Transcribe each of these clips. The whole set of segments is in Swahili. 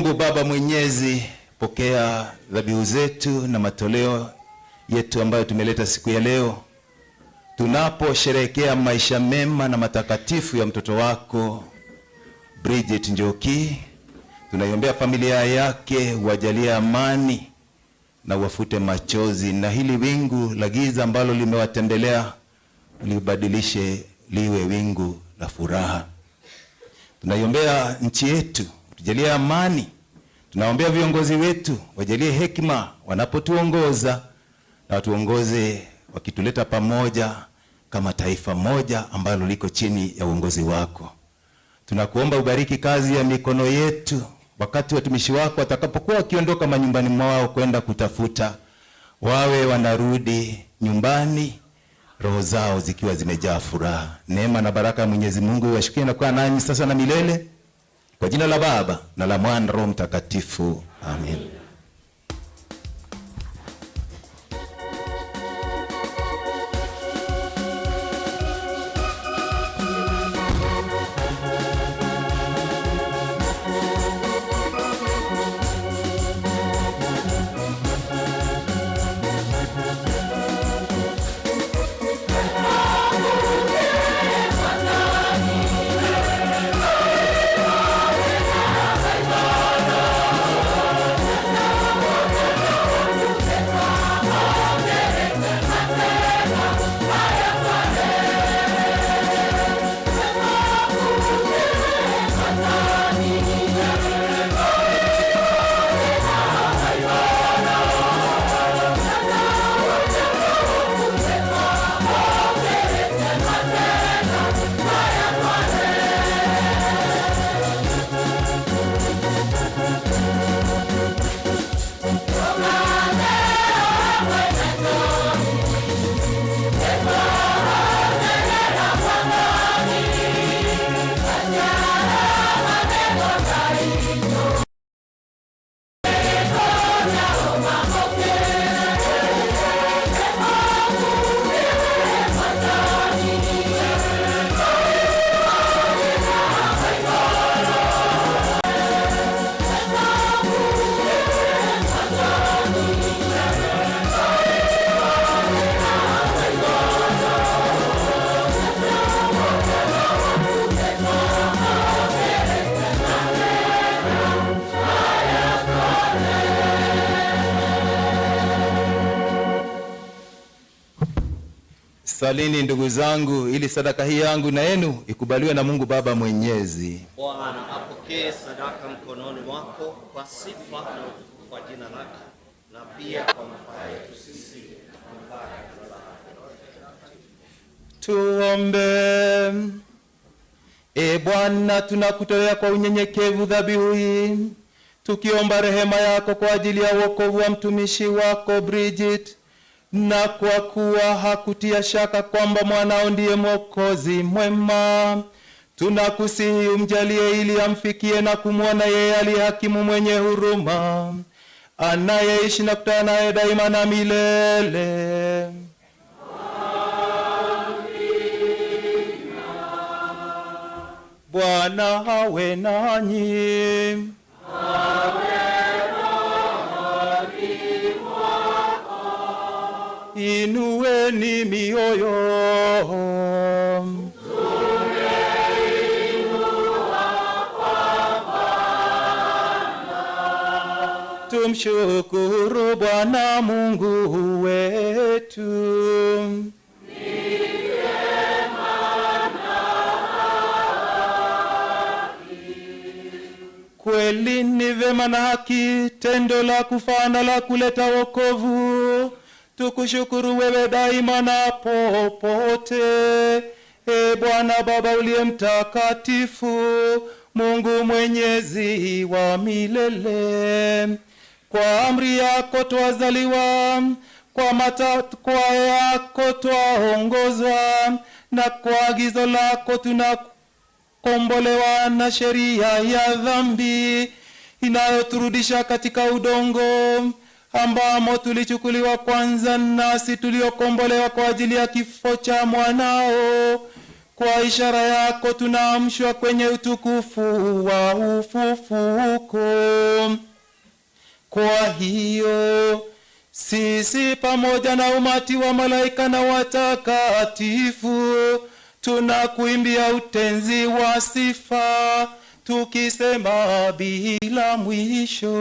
Mungu Baba Mwenyezi, pokea dhabihu zetu na matoleo yetu ambayo tumeleta siku ya leo, tunaposherehekea maisha mema na matakatifu ya mtoto wako Bridget Njoki. Tunaiombea familia yake, wajalie amani na wafute machozi, na hili wingu la giza ambalo limewatembelea libadilishe liwe wingu la furaha. Tunaiombea nchi yetu, tujalie amani. Tunaombea viongozi wetu, wajalie hekima wanapotuongoza, na watuongoze wakituleta pamoja kama taifa moja ambalo liko chini ya uongozi wako. Tunakuomba ubariki kazi ya mikono yetu, wakati watumishi wako watakapokuwa wakiondoka manyumbani mwao kwenda kutafuta, wawe wanarudi nyumbani roho zao zikiwa zimejaa furaha. Neema na baraka ya Mwenyezi Mungu washukie na kuwa nanyi sasa na milele. Kwa jina la Baba na la Mwana na Roho Mtakatifu. Amen. Salini ndugu zangu, ili sadaka hii yangu na yenu ikubaliwe na Mungu Baba Mwenyezi. Bwana apokee sadaka mkononi mwako kwa sifa na utukufu kwa jina lake, na pia kwa manufaa yetu sisi. Tuombe. Bwana, tunakutolea kwa unyenyekevu dhabihu hii, tukiomba rehema yako kwa ajili ya wokovu wa mtumishi wako Bridget, na kwa kuwa hakutia shaka kwamba mwanao ndiye Mwokozi mwema, tunakusihi umjalie ili amfikie na kumwona yeye aliye hakimu mwenye huruma, anayeishi na kutana naye daima na milele. Bwana awe nanyi. Inueni mioyo. Tumshukuru Bwana Mungu wetu. Kweli ni vema na haki, tendo la kufana la kuleta wokovu. Tukushukuru wewe daima na popote, Bwana Baba uliye mtakatifu, Mungu mwenyezi wa milele. Kwa amri yako twazaliwa, kwa matakwa yako twaongozwa, na kwa agizo lako tunakombolewa na sheria ya dhambi inayoturudisha katika udongo ambamo tulichukuliwa kwanza, nasi tuliokombolewa kwa ajili ya kifo cha mwanao. Kwa ishara yako tunaamshwa kwenye utukufu wa ufufuko. Kwa hiyo sisi pamoja na umati wa malaika na watakatifu tunakuimbia utenzi wa sifa tukisema bila mwisho: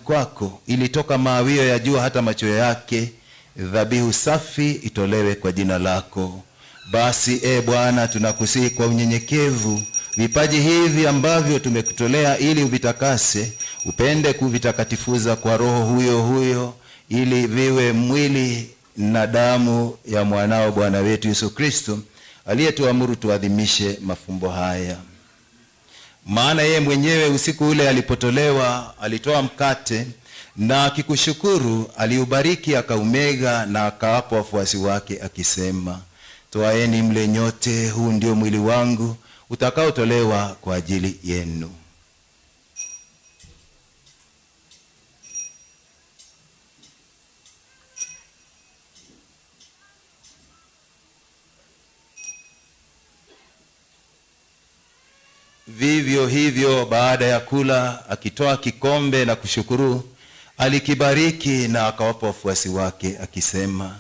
kwako ilitoka mawio ya jua hata macho yake, dhabihu safi itolewe kwa jina lako. Basi Bwana, tunakusihi kwa unyenyekevu vipaji hivi ambavyo tumekutolea ili uvitakase, upende kuvitakatifuza kwa Roho huyo huyo, ili viwe mwili na damu ya mwanao Bwana wetu Yesu Kristo, aliyetuamuru tuadhimishe mafumbo haya. Maana yeye mwenyewe usiku ule alipotolewa alitoa mkate na akikushukuru aliubariki, akaumega na akawapa wafuasi wake akisema, toaeni mle nyote, huu ndio mwili wangu utakaotolewa kwa ajili yenu. Vivyo hivyo baada ya kula, akitoa kikombe na kushukuru, alikibariki na akawapa wafuasi wake akisema,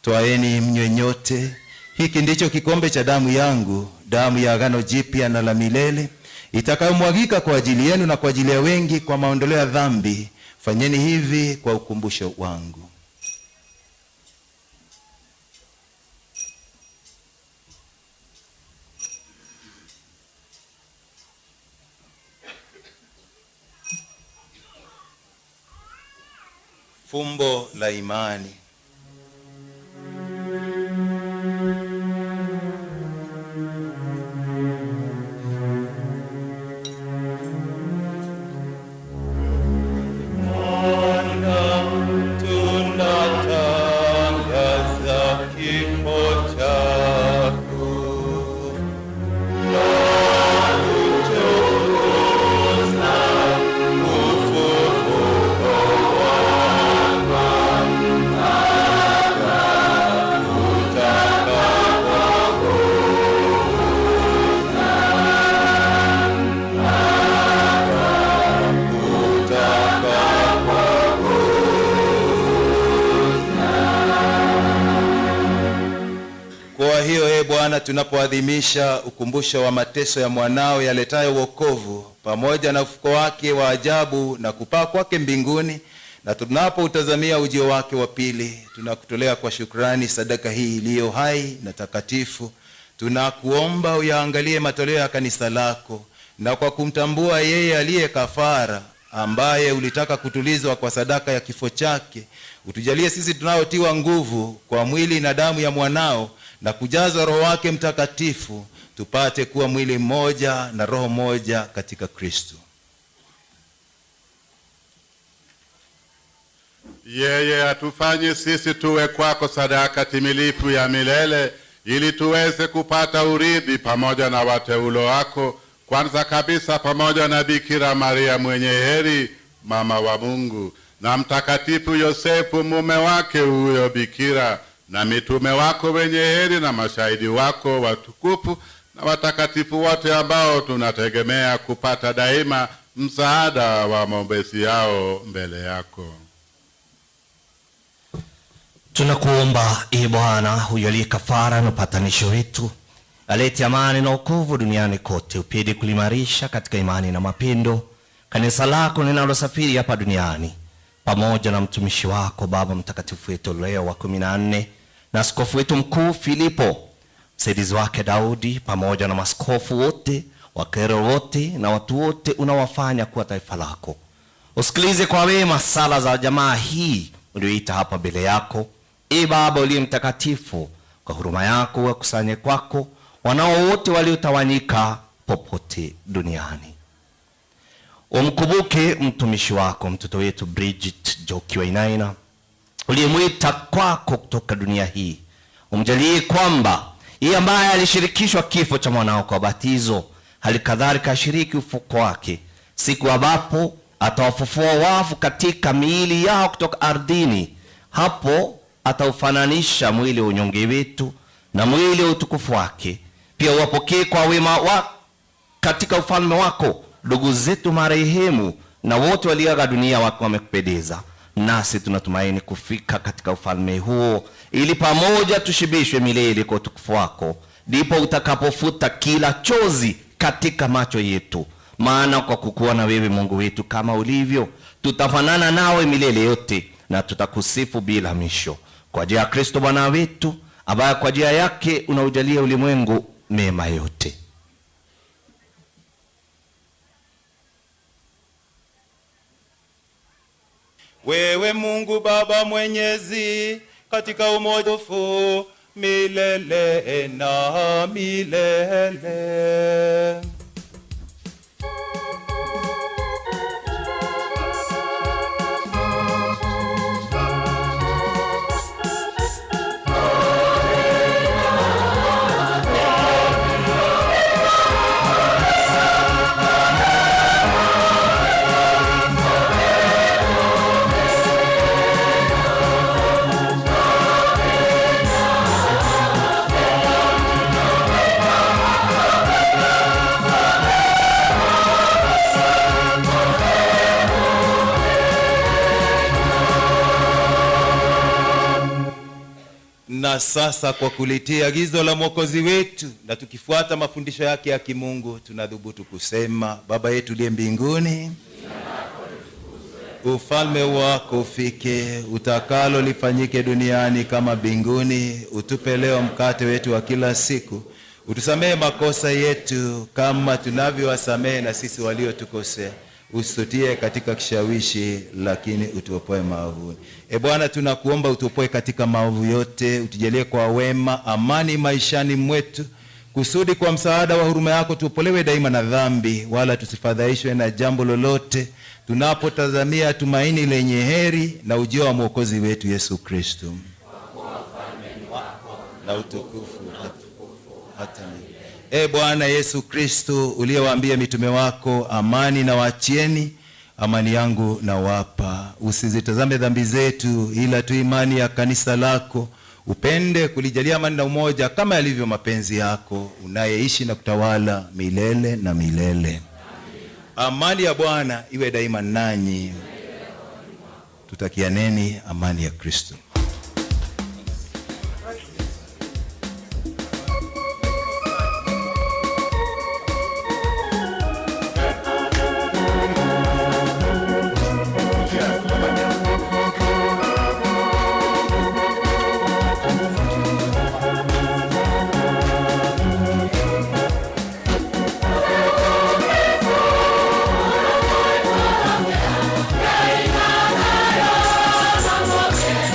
toaeni mnywe nyote, hiki ndicho kikombe cha damu yangu, damu ya agano jipya na la milele, itakayomwagika kwa ajili yenu na kwa ajili ya wengi kwa maondoleo ya dhambi. Fanyeni hivi kwa ukumbusho wangu. Fumbo la imani. Bwana, tunapoadhimisha ukumbusho wa mateso ya mwanao yaletayo wokovu pamoja na ufufuko wake wa ajabu na kupaa kwake mbinguni, na tunapoutazamia ujio wake wa pili, tunakutolea kwa shukrani sadaka hii iliyo hai na takatifu. Tunakuomba uyaangalie matoleo ya kanisa lako, na kwa kumtambua yeye aliye kafara, ambaye ulitaka kutulizwa kwa sadaka ya kifo chake, utujalie sisi tunaotiwa nguvu kwa mwili na damu ya mwanao na kujazwa Roho wake Mtakatifu, tupate kuwa mwili mmoja na roho moja katika Kristo. Yeye atufanye sisi tuwe kwako sadaka timilifu ya milele, ili tuweze kupata urithi pamoja na wateulo wako, kwanza kabisa pamoja na Bikira Maria mwenye heri, mama wa Mungu, na Mtakatifu Yosefu mume wake huyo bikira, na mitume wako wenye heri na mashahidi wako watukufu, na watakatifu wote ambao tunategemea kupata daima msaada wa maombezi yao mbele yako. Tunakuomba Bwana, hujalie kafara na upatanisho wetu, alete amani na wokovu duniani kote. Upende kulimarisha katika imani na mapendo kanisa lako linalosafiri hapa duniani, pamoja na mtumishi wako Baba Mtakatifu wetu Leo wa 14 na askofu wetu mkuu Filipo, msaidizi wake Daudi, pamoja na maskofu wote, wakero wote na watu wote unawafanya kuwa taifa lako. Usikilize kwa wema sala za jamaa hii ulioita hapa mbele yako. Baba uliye mtakatifu, kwa huruma yako wakusanye kwako wanao wote waliotawanyika popote duniani. Umkumbuke mtumishi wako mtoto wetu Bridget Njoki Wainaina uliyemwita kwako kutoka dunia hii. Umjalie kwamba yeye ambaye alishirikishwa kifo cha mwanao kwa batizo, halikadhalika ashiriki ufufuo wake siku ambapo atawafufua wafu katika miili yao kutoka ardhini. Hapo ataufananisha mwili wa unyonge wetu na mwili wa utukufu wake. Pia uwapokee kwa wema wa katika ufalme wako ndugu zetu marehemu na wote walioaga dunia wako wamekupendeza. Nasi tunatumaini kufika katika ufalme huo, ili pamoja tushibishwe milele kwa utukufu wako. Ndipo utakapofuta kila chozi katika macho yetu. Maana kwa kukuona wewe Mungu wetu kama ulivyo, tutafanana nawe milele yote na tutakusifu bila misho. Kwa ajili ya Kristo Bwana wetu, ambaye kwa ajili yake unaujalia ulimwengu mema yote. Wewe Mungu Baba Mwenyezi, katika umoja milele na milele. Na sasa kwa kulitia agizo la Mwokozi wetu na tukifuata mafundisho yake ya kimungu, tunadhubutu kusema: Baba yetu uliye mbinguni, ufalme wako ufike, utakalo lifanyike duniani kama mbinguni. Utupe leo mkate wetu wa kila siku. Utusamehe makosa yetu kama tunavyowasamehe na sisi waliotukosea. Usitutie katika kishawishi, lakini utuopoe maovuni. Bwana, tunakuomba utuopoe katika maovu yote, utujalie kwa wema amani maishani mwetu, kusudi kwa msaada wa huruma yako tuopolewe daima na dhambi, wala tusifadhaishwe na jambo lolote, tunapotazamia tumaini lenye heri na ujio wa Mwokozi wetu Yesu Kristo. Na utukufu hata milele. Bwana Yesu Kristo, uliyewaambia mitume wako, amani na wachieni, amani yangu na wapa, usizitazame dhambi zetu ila tu imani ya kanisa lako. Upende kulijalia amani na umoja kama yalivyo mapenzi yako, unayeishi na kutawala milele na milele. Amani ya Bwana iwe daima nanyi. Tutakianeni amani ya Kristo.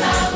Now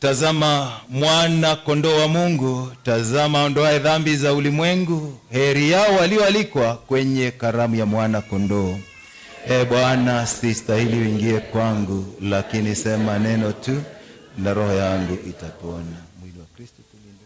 Tazama mwana kondoo wa Mungu, tazama ondoaye dhambi za ulimwengu. Heri yao walioalikwa kwenye karamu ya mwana kondoo. Bwana, sistahili uingie kwangu, lakini sema neno tu na roho yangu itapona. Mwili wa Kristo tulinde.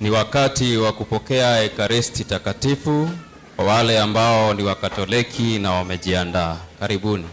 Ni wakati wa kupokea Ekaristi Takatifu kwa wale ambao ni Wakatoliki na wamejiandaa. Karibuni.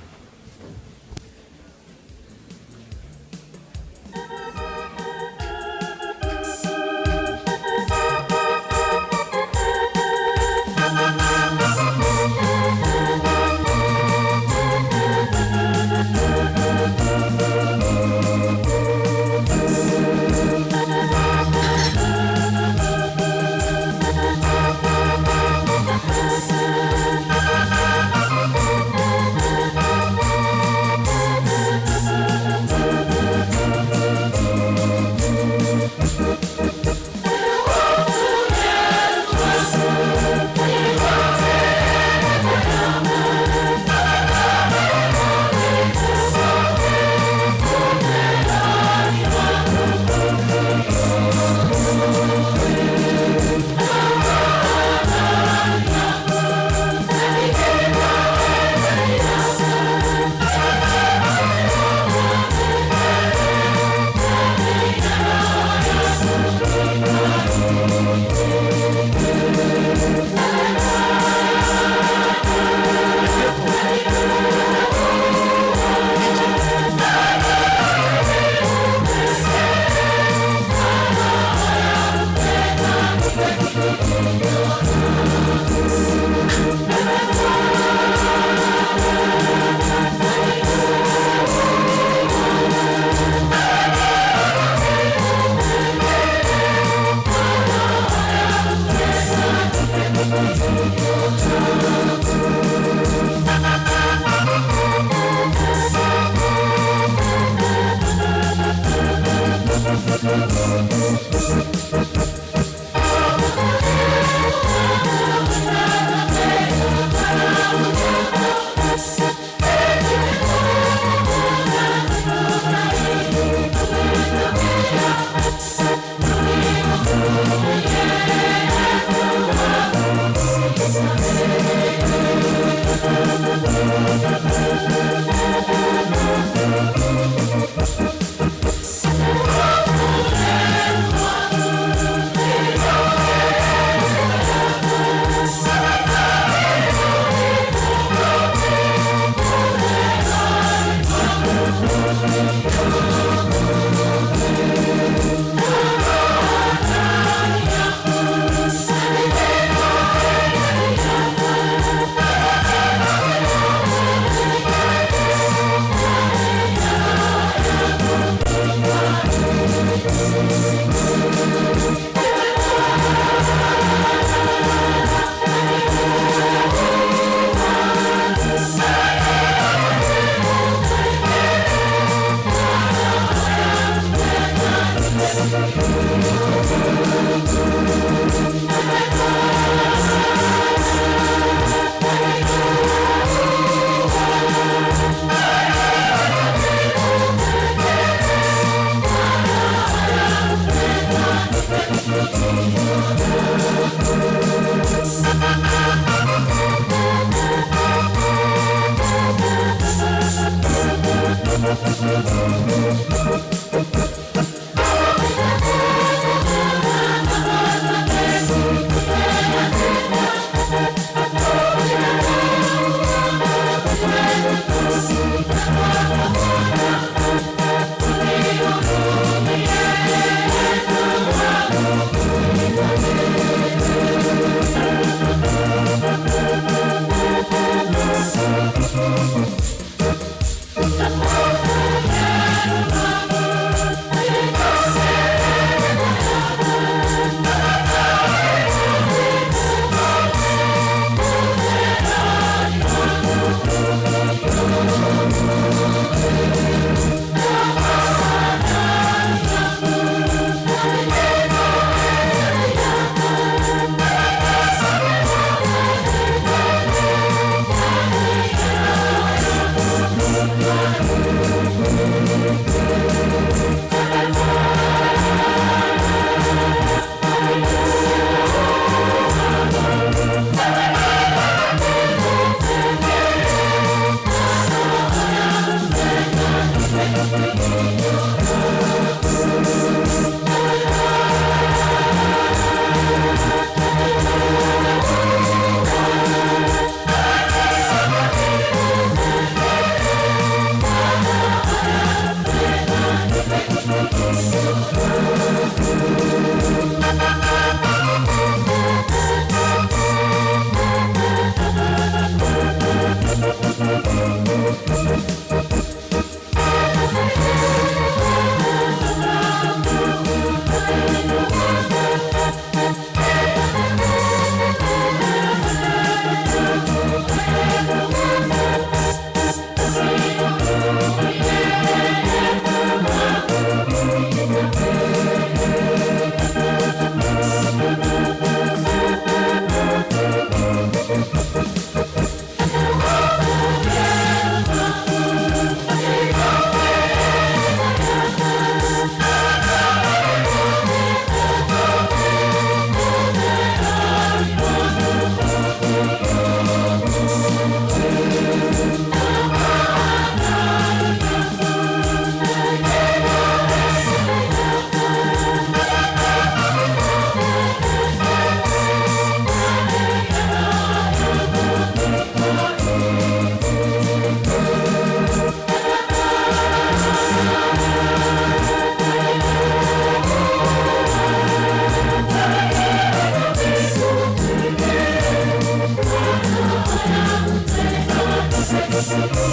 Thank you.